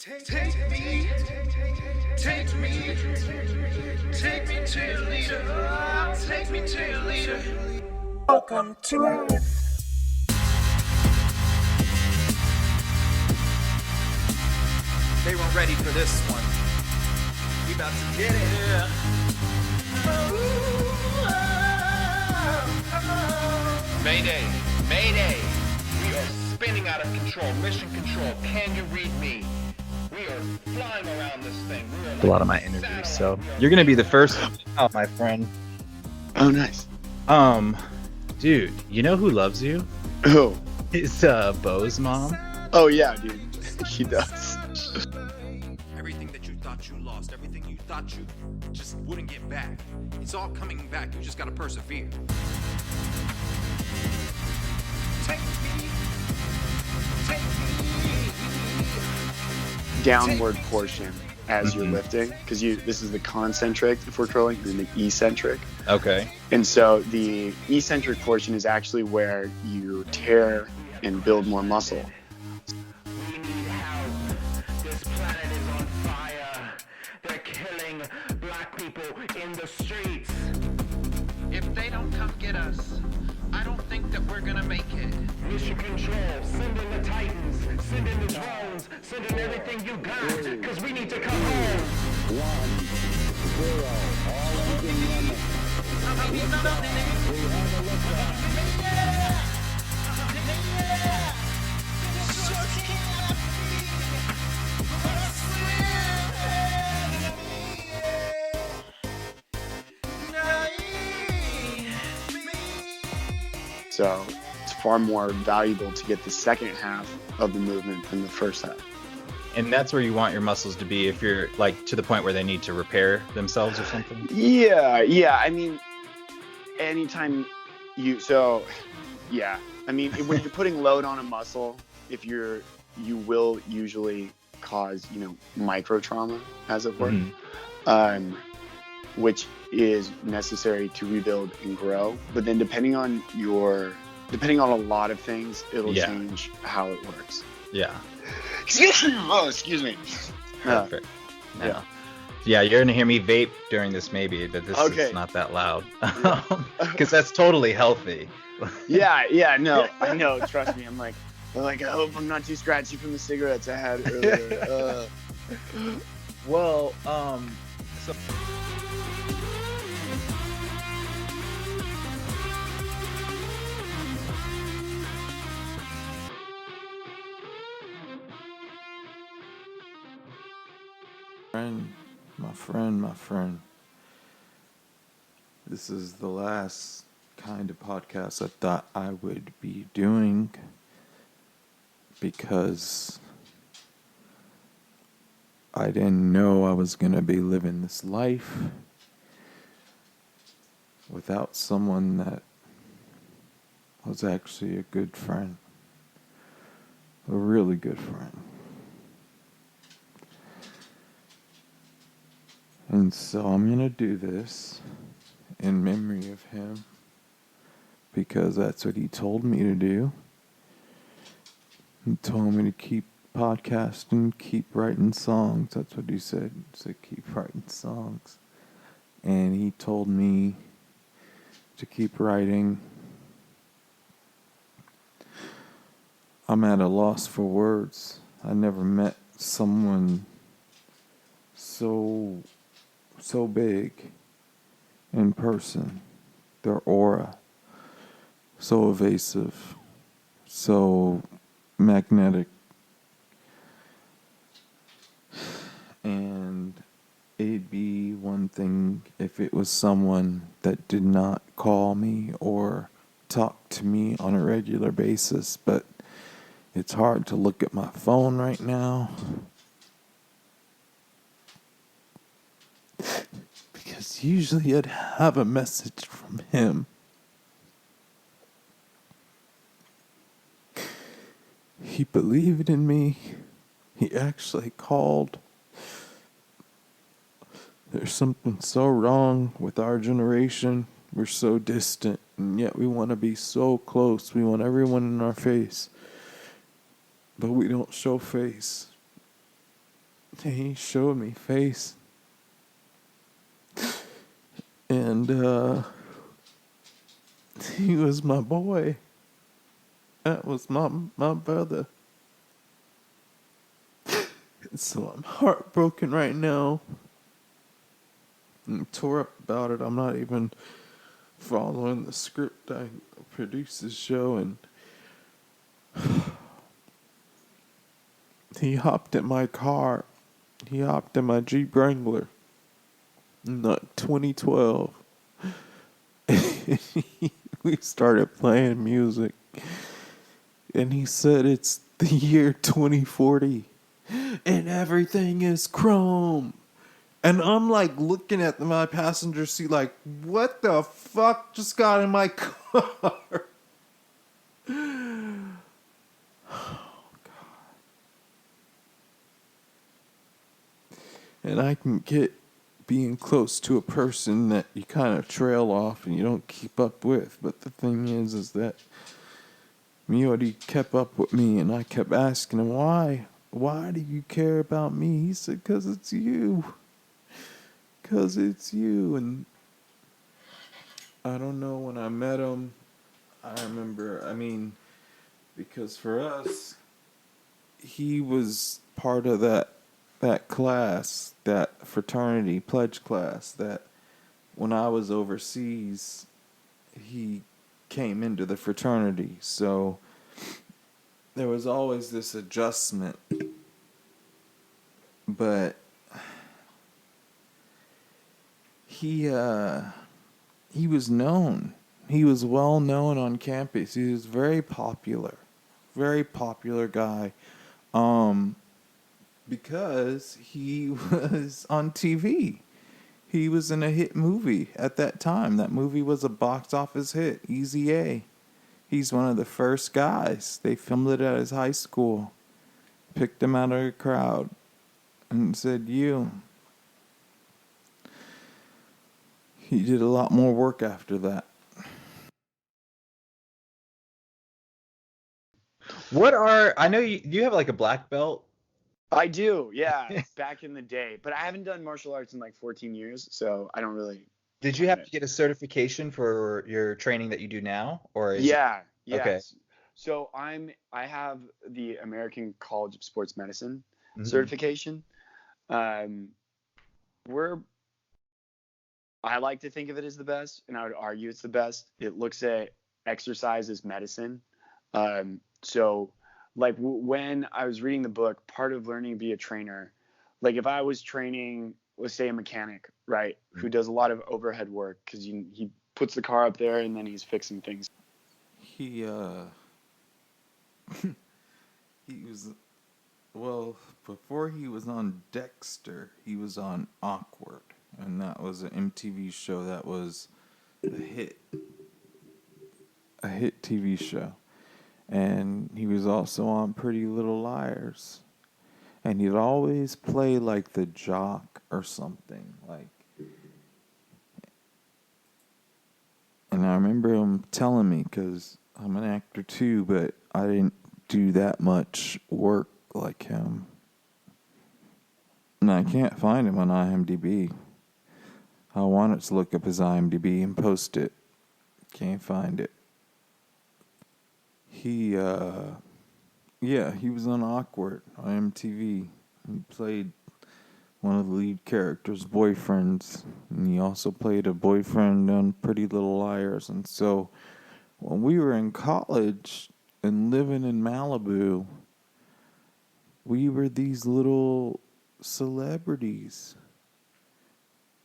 Take me, take me, take me to your leader. Take me to your leader. Welcome to Earth. They weren't ready for this one. We about to get it. Yeah. Mayday! Mayday! We are spinning out of control. Mission control. Can you read me? We are flying around this thing. A lot of my interviews, so you're gonna be the first. Oh, my friend. Oh, nice. Dude, you know who loves you? Oh. It's Bo's mom. Oh yeah, dude. She does. Everything that you thought you lost, everything you thought you just wouldn't get back, it's all coming back. You just gotta persevere. Take me. Downward portion as you're lifting, because this is the concentric if we're curling, and the eccentric. Okay. And so the eccentric portion is actually where you tear and build more muscle. We need help. This planet is on fire. They're killing black people in the streets. If they don't come get us, I don't think that we're gonna make it. Mission control. Send in the Titans. Send in the drones. Send in everything you got. Because we need to come home. 1, 0, all engine running. We have a liftoff. So it's far more valuable to get the second half of the movement than the first half. And that's where you want your muscles to be if you're like to the point where they need to repair themselves or something. Yeah. I mean, anytime when you're putting load on a muscle, you will usually cause, micro trauma, as it were, which is necessary to rebuild and grow. But then depending on a lot of things, it'll change how it works. Yeah. Excuse me. Perfect. Yeah, you're gonna hear me vape during this maybe, but this is not that loud. Because that's totally healthy. No, I know, trust me. I'm like, I hope I'm not too scratchy from the cigarettes I had earlier. Well, so My friend. This is the last kind of podcast I thought I would be doing because I didn't know I was going to be living this life without someone that was actually a good friend. A really good friend. And so I'm going to do this in memory of him because that's what he told me to do. He told me to keep podcasting, keep writing songs. That's what he said. He said keep writing songs. And he told me to keep writing. I'm at a loss for words. I never met someone so big in person. Their aura, so evasive, so magnetic. And it'd be one thing if it was someone that did not call me or talk to me on a regular basis, but it's hard to look at my phone right now because usually I'd have a message from him. He believed in me. He actually called. There's something so wrong with our generation. We're so distant, and yet we want to be so close. We want everyone in our face, but we don't show face. he showed me face. And he was my boy. That was my brother. So I'm heartbroken right now. I'm tore up about it. I'm not even following the script. I produced this show, and he hopped in my car. He hopped in my Jeep Wrangler in 2012. We started playing music, and he said it's the year 2040 and everything is chrome. And I'm like looking at my passenger seat like, what the fuck just got in my car? And I can get being close to a person that you kind of trail off and you don't keep up with. But the thing is that Miotti kept up with me, and I kept asking him, why? Why do you care about me? He said, 'cause it's you. 'Cause it's you. And I don't know, when I met him, I remember, because for us, he was part of that class, that fraternity pledge class, that when I was overseas, he came into the fraternity. So there was always this adjustment. But he was known. He was well known on campus. He was very popular guy. Because he was on TV. He was in a hit movie at that time. That movie was a box office hit, Easy A. He's one of the first guys. They filmed it at his high school. Picked him out of a crowd and said, you. He did a lot more work after that. I know you have like a black belt. I do, yeah, back in the day. But I haven't done martial arts in like 14 years, so I don't really. Did you have to get a certification for your training that you do now, or is Yeah, it? Okay. yes. So I have the American College of Sports Medicine Mm-hmm. certification. I like to think of it as the best, and I would argue it's the best. It looks at exercise as medicine. So like when I was reading the book, part of learning to be a trainer, like if I was training, let's say a mechanic, right, who does a lot of overhead work because he puts the car up there and then he's fixing things. He he was, well, before he was on Dexter, he was on Awkward, and that was an MTV show that was a hit TV show. And he was also on Pretty Little Liars. And he'd always play like the jock or something. And I remember him telling me, because I'm an actor too, but I didn't do that much work like him. And I can't find him on IMDb. I wanted to look up his IMDb and post it. Can't find it. He was on Awkward on MTV. He played one of the lead characters' boyfriends, and he also played a boyfriend on Pretty Little Liars. And so when we were in college and living in Malibu, we were these little celebrities.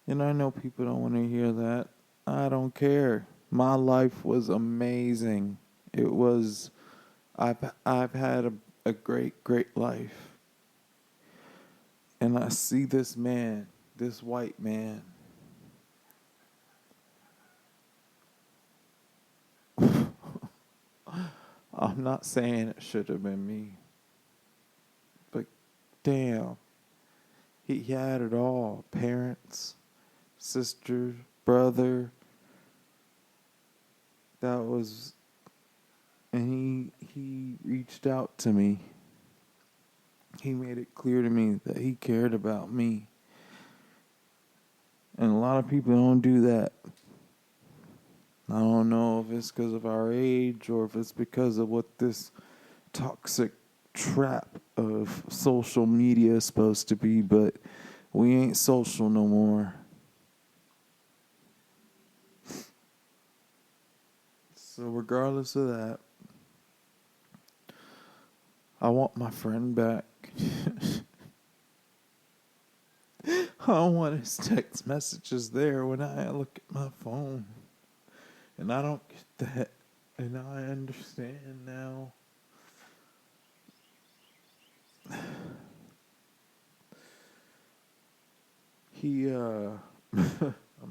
And I know people don't want to hear that. I don't care. My life was amazing. It was, I've had a great life. And I see this man, this white man. I'm not saying it should have been me. But damn, he had it all. Parents, sister, brother. And he reached out to me. he made it clear to me that he cared about me. And a lot of people don't do that. I don't know if it's because of our age or if it's because of what this toxic trap of social media is supposed to be, but we ain't social no more. So regardless of that, I want my friend back. I don't want his text messages there when I look at my phone. And I don't get that. And I understand now. I'm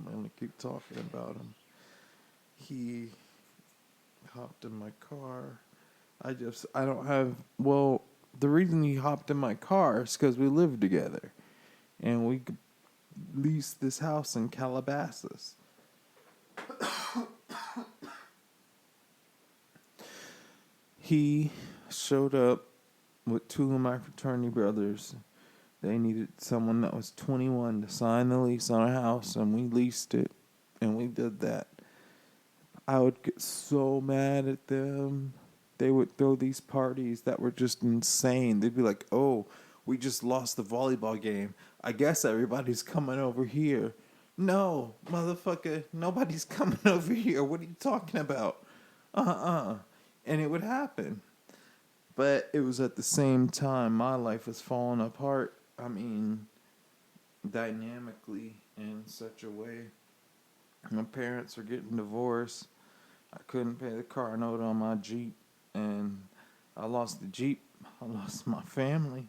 gonna keep talking about him. He hopped in my car. I don't have, well, the reason he hopped in my car is because we live together. And we leased this house in Calabasas. He showed up with two of my fraternity brothers. They needed someone that was 21 to sign the lease on a house, and we leased it, and we did that. I would get so mad at them. They would throw these parties that were just insane. They'd be like, oh, we just lost the volleyball game. I guess everybody's coming over here. No, motherfucker, nobody's coming over here. What are you talking about? And it would happen. But it was at the same time my life was falling apart. I mean, dynamically in such a way. My parents were getting divorced. I couldn't pay the car note on my Jeep. And I lost the Jeep. I lost my family.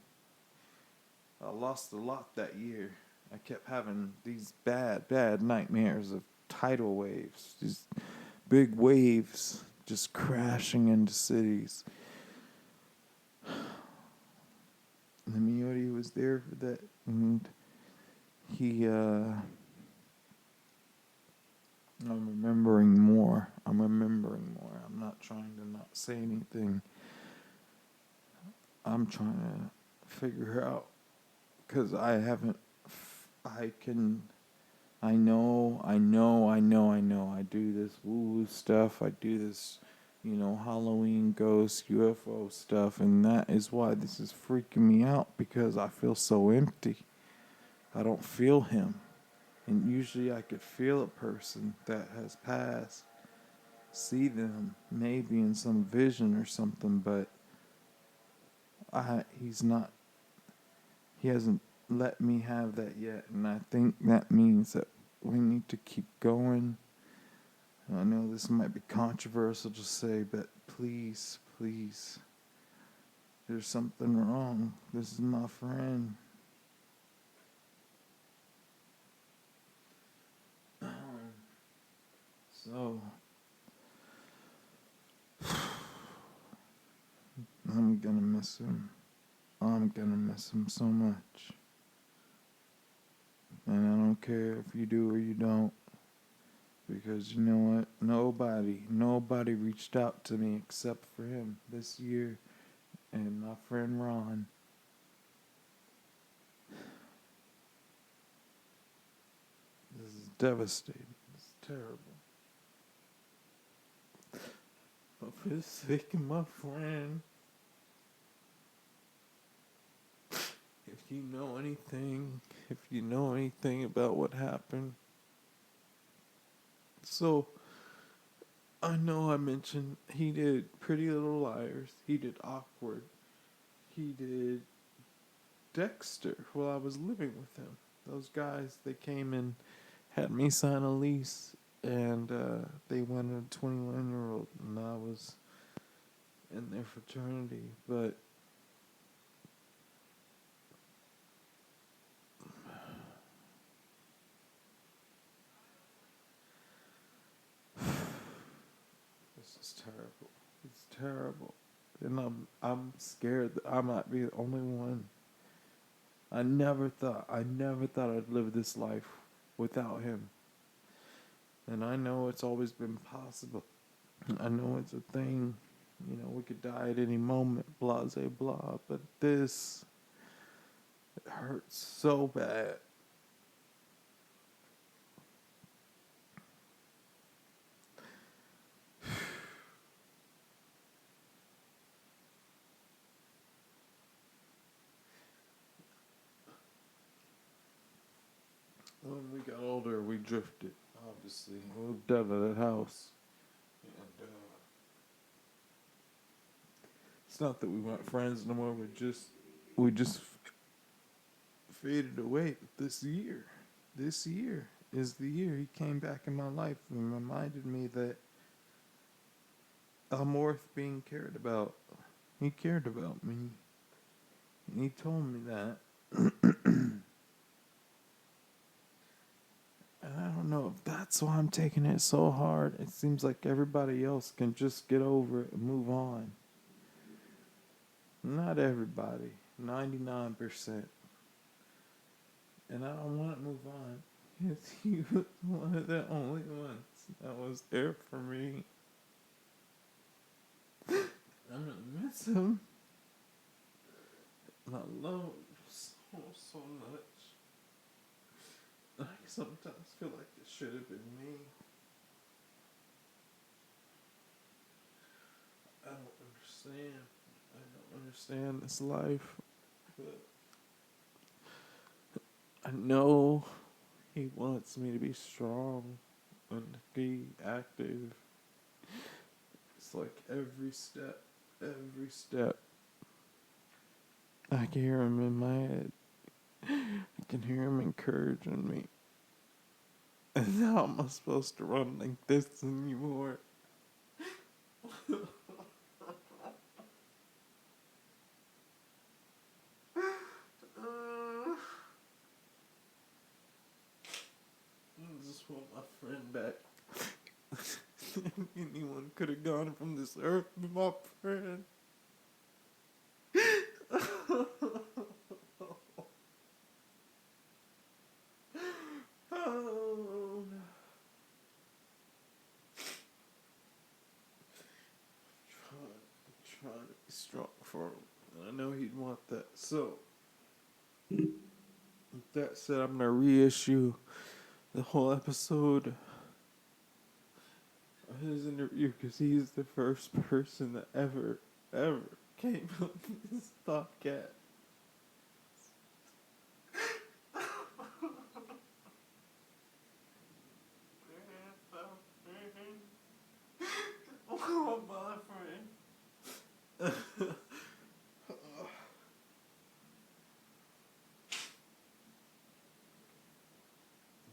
I lost a lot that year. I kept having these bad nightmares of tidal waves. These big waves just crashing into cities. And Miotti was there for that. And I'm remembering more. I'm not trying to not say anything. I'm trying to figure out, because I know. I do this woo-woo stuff. I do this, Halloween ghost, UFO stuff, and that is why this is freaking me out, because I feel so empty. I don't feel him. And usually I could feel a person that has passed, see them maybe in some vision or something, but he hasn't let me have that yet, and I think that means that we need to keep going. I know this might be controversial to say, but please, there's something wrong. This is my friend. So, I'm gonna miss him. I'm gonna miss him so much. And I don't care if you do or you don't. Because you know what? Nobody reached out to me except for him this year and my friend Ron. This is devastating. It's terrible. But for the sake of my friend, if you know anything about what happened. So, I know I mentioned he did Pretty Little Liars. He did Awkward. He did Dexter while I was living with him. Those guys, they came and had me sign a lease, and they wanted a 21-year-old, and I was in their fraternity. But this is terrible. It's terrible. And I'm scared that I might be the only one. I never thought I'd live this life without him. And I know it's always been possible. I know it's a thing. We could die at any moment, blah, blah, blah. But this It hurts so bad. When we got older, we drifted. Obviously, moved out of that house, and it's not that we weren't friends no more. We just faded away. This year is the year he came back in my life and reminded me that I'm worth being cared about. He cared about me, and he told me that. And I don't know if that's why I'm taking it so hard. It seems like everybody else can just get over it and move on. Not everybody. 99%. And I don't want to move on. Because he was one of the only ones that was there for me. I'm going to miss him. And I love him so much. I sometimes feel like it should have been me. I don't understand this life. But I know he wants me to be strong and be active. It's like every step, I can hear him in my head. I can hear him encouraging me. And how am I supposed to run like this anymore? I just want my friend back. Anyone could have gone from this earth but my friend. Oh. Trying to be strong for him. And I know he'd want that. So, with that said, I'm going to reissue the whole episode of his interview because he's the first person that ever came up with this podcast. Oh, my friend.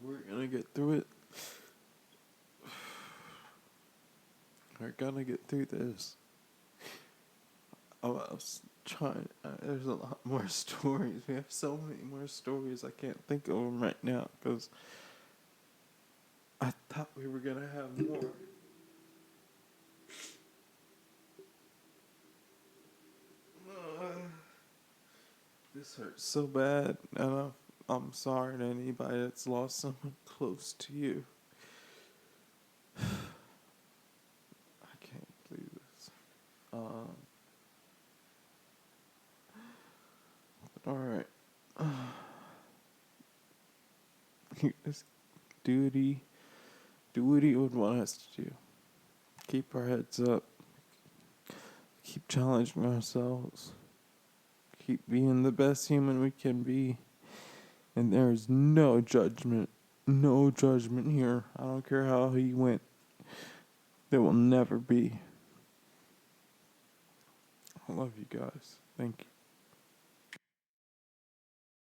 We're gonna get through it. We're gonna get through this. I was trying. There's a lot more stories. We have so many more stories. I can't think of them right now because I thought we were gonna have more. This hurts so bad, and I'm sorry to anybody that's lost someone close to you. I can't believe this. But alright. Just do what he would want us to do. Keep our heads up. Keep challenging ourselves. Keep being the best human we can be. And there is no judgment. No judgment here. I don't care how he went. There will never be. I love you guys. Thank you.